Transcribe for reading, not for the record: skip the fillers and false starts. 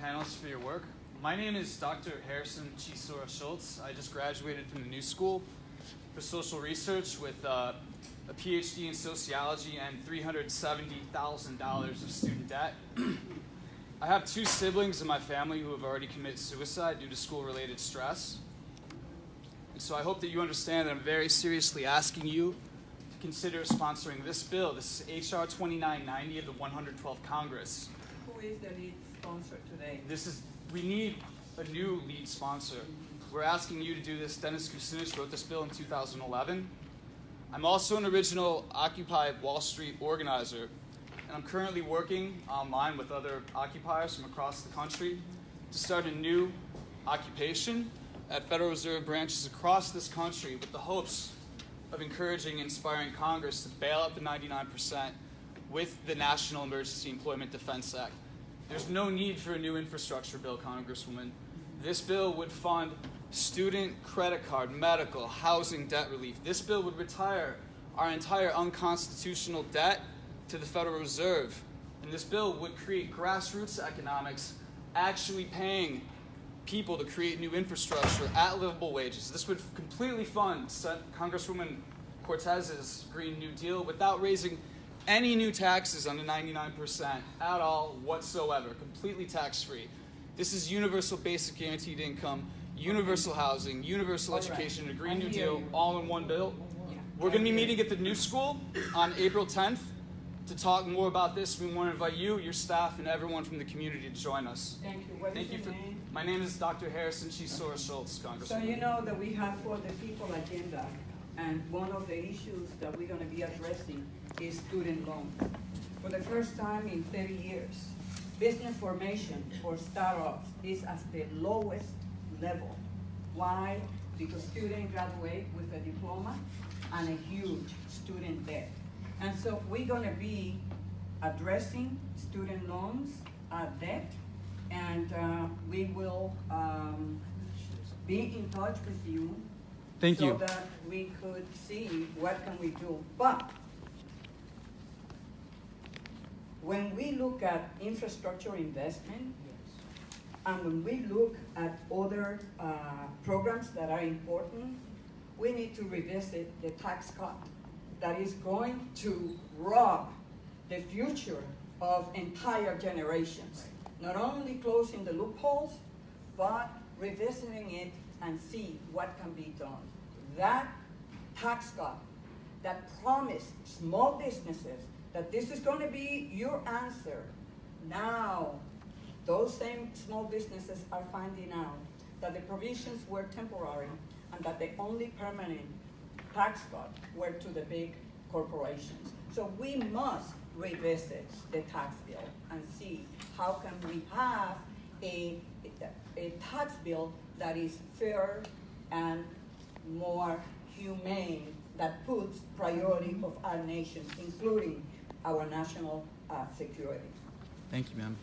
panelists for your work. My name is Dr. Harrison Chisora Schultz. I just graduated from the New School for Social Research with a PhD in sociology and $370,000 of student debt. I have two siblings in my family who have already committed suicide due to school-related stress. And so I hope that you understand that I'm very seriously asking you to consider sponsoring this bill. This is H.R. 2990 of the 112th Congress. Who is the lead sponsor today? We need a new lead sponsor. We're asking you to do this. Dennis Kucinich wrote this bill in 2011. I'm also an original Occupy Wall Street organizer, and I'm currently working online with other occupiers from across the country to start a new occupation at Federal Reserve branches across this country with the hopes of encouraging and inspiring Congress to bail out the 99% with the National Emergency Employment Defense Act. There's no need for a new infrastructure bill, Congresswoman. This bill would fund student credit card, medical, housing debt relief. This bill would retire our entire unconstitutional debt to the Federal Reserve. And this bill would create grassroots economics, actually paying people to create new infrastructure at livable wages. This would completely fund Congresswoman Cortez's Green New Deal without raising any new taxes on the 99% at all whatsoever, completely tax-free. This is universal basic guaranteed income, universal housing, universal education, and a Green New Deal all in one bill. We're going to be meeting at the New School on April 10th to talk more about this. We want to invite you, your staff, and everyone from the community to join us. Thank you. What is your name? My name is Dr. Harrison Chisora Schultz, Congresswoman. So you know that we have for the people agenda, and one of the issues that we're going to be addressing is student loans. For the first time in 30 years, business formation for startups is at the lowest level. Why? Because students graduate with a diploma and a huge student debt. And so we're going to be addressing student loans debt, and we will be in touch with you. Thank you. So that we could see what can we do. But when we look at infrastructure investment, and when we look at other programs that are important, we need to revisit the tax cut that is going to rob the future of entire generations. Not only closing the loopholes, but revisiting it and see what can be done. That tax cut that promised small businesses that this is going to be your answer, now those same small businesses are finding out that the provisions were temporary and that the only permanent tax cut were to the big corporations. So we must revisit the tax bill and see how can we have a tax bill that is fair and more humane, that puts priority of our nation, including our national security. Thank you, ma'am.